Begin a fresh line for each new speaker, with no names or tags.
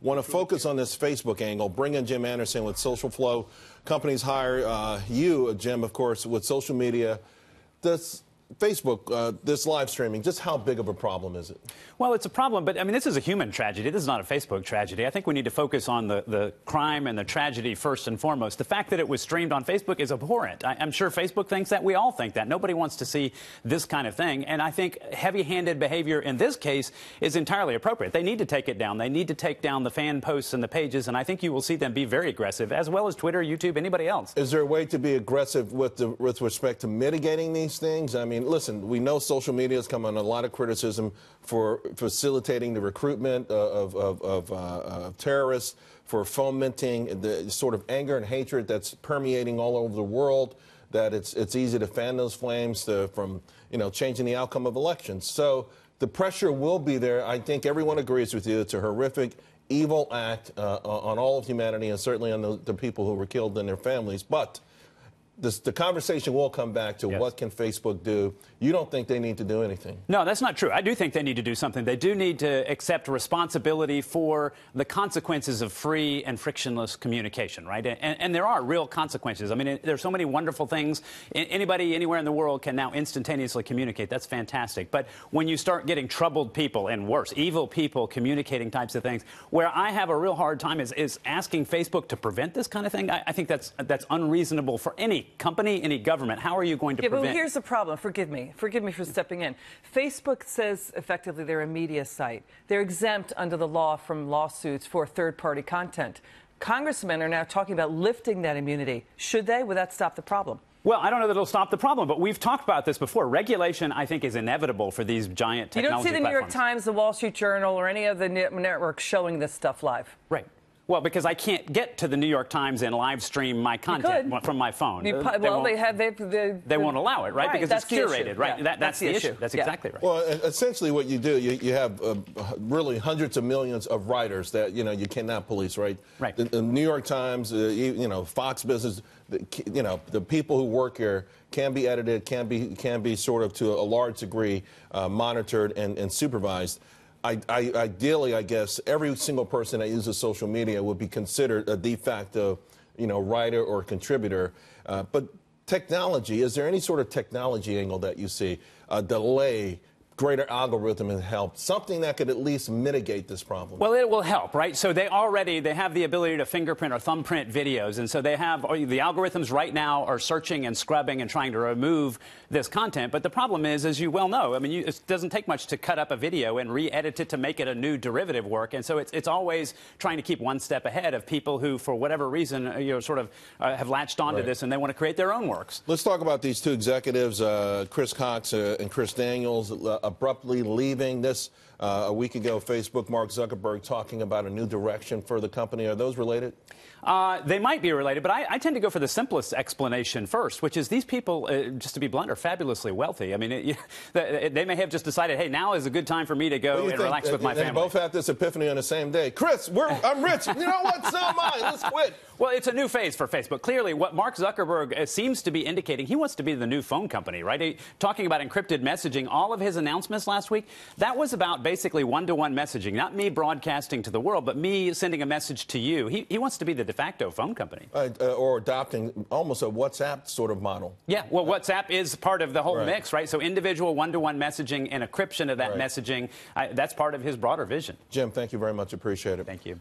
Want to focus on this Facebook angle. Bring in Jim Anderson with Social Flow. Companies hire you, Jim, of course, with social media. This Facebook, this live streaming, just how big of a problem is it?
Well, it's a problem, but I mean, this is a human tragedy. This is not a Facebook tragedy. I think we need to focus on the crime and the tragedy first and foremost. The fact that it was streamed on Facebook is abhorrent. I'm sure Facebook thinks that. We all think that. Nobody wants to see this kind of thing. And I think heavy-handed behavior in this case is entirely appropriate. They need to take it down. They need to take down the fan posts and the pages, and I think you will see them be very aggressive, as well as Twitter, YouTube, anybody else.
Is there a way to be aggressive with respect to mitigating these things? I mean, listen, we know social media has come under a lot of criticism for facilitating the recruitment of terrorists, for fomenting the sort of anger and hatred that's permeating all over the world, that it's easy to fan those flames from changing the outcome of elections. So the pressure will be there. I think everyone agrees with you. It's a horrific, evil act on all of humanity, and certainly on the people who were killed and their families. But the conversation will come back to what can Facebook do. You don't think they need to do anything?
No, that's not true. I do think they need to do something. They do need to accept responsibility for the consequences of free and frictionless communication, right? And there are real consequences. I mean, there's so many wonderful things. Anybody anywhere in the world can now instantaneously communicate. That's fantastic. But when you start getting troubled people and worse, evil people communicating types of things, where I have a real hard time is asking Facebook to prevent this kind of thing. I think that's unreasonable for any company, any government. How are you going to prevent?
But here's the problem. Forgive me for stepping in. Facebook says effectively they're a media site. They're exempt under the law from lawsuits for third-party content. Congressmen are now talking about lifting that immunity. Should they? Would that stop the problem?
Well, I don't know that it'll stop the problem, but we've talked about this before. Regulation, I think, is inevitable for these giant technology platforms.
You don't see the New York Times, the Wall Street Journal, or any of the networks showing this stuff live.
Right. Well, because I can't get to the New York Times and live stream my content from my phone.
They won't
allow it, right? Because it's curated, right?
Yeah,
that's the issue. That's exactly right.
Well, essentially what you do, you have really hundreds of millions of writers that, you cannot police, right?
Right.
The New York Times, Fox Business, the people who work here can be edited, can be sort of to a large degree monitored and supervised. Ideally, I guess, every single person that uses social media would be considered a de facto, writer or contributor. But technology, is there any sort of technology angle that you see? Delay, greater algorithm and help, something that could at least mitigate this problem?
Well, it will help, right? So they have the ability to fingerprint or thumbprint videos, and so the algorithms right now are searching and scrubbing and trying to remove this content. But the problem is, as you well know, I mean, it doesn't take much to cut up a video and re-edit it to make it a new derivative work, and so it's always trying to keep one step ahead of people who, for whatever reason, sort of have latched onto this and they want to create their own works.
Let's talk about these two executives, Chris Cox and Chris Daniels, abruptly leaving this a week ago. Facebook, Mark Zuckerberg talking about a new direction for the company. Are those related?
They might be related, but I tend to go for the simplest explanation first, which is these people, just to be blunt, are fabulously wealthy. I mean, they may have just decided, hey, now is a good time for me to go and relax with my family.
They both had this epiphany on the same day. Chris, I'm rich. You know what? So am I. Let's quit.
Well, it's a new phase for Facebook. Clearly, what Mark Zuckerberg seems to be indicating, he wants to be the new phone company, right? Talking about encrypted messaging, all of his announcements last week, that was about basically one-to-one messaging, not me broadcasting to the world, but me sending a message to you. He wants to be the de facto phone company.
Or adopting almost a WhatsApp sort of model.
Yeah, well, WhatsApp is part of the whole mix, right? So individual one-to-one messaging and encryption of that messaging, that's part of his broader vision.
Jim, thank you very much. Appreciate it.
Thank you.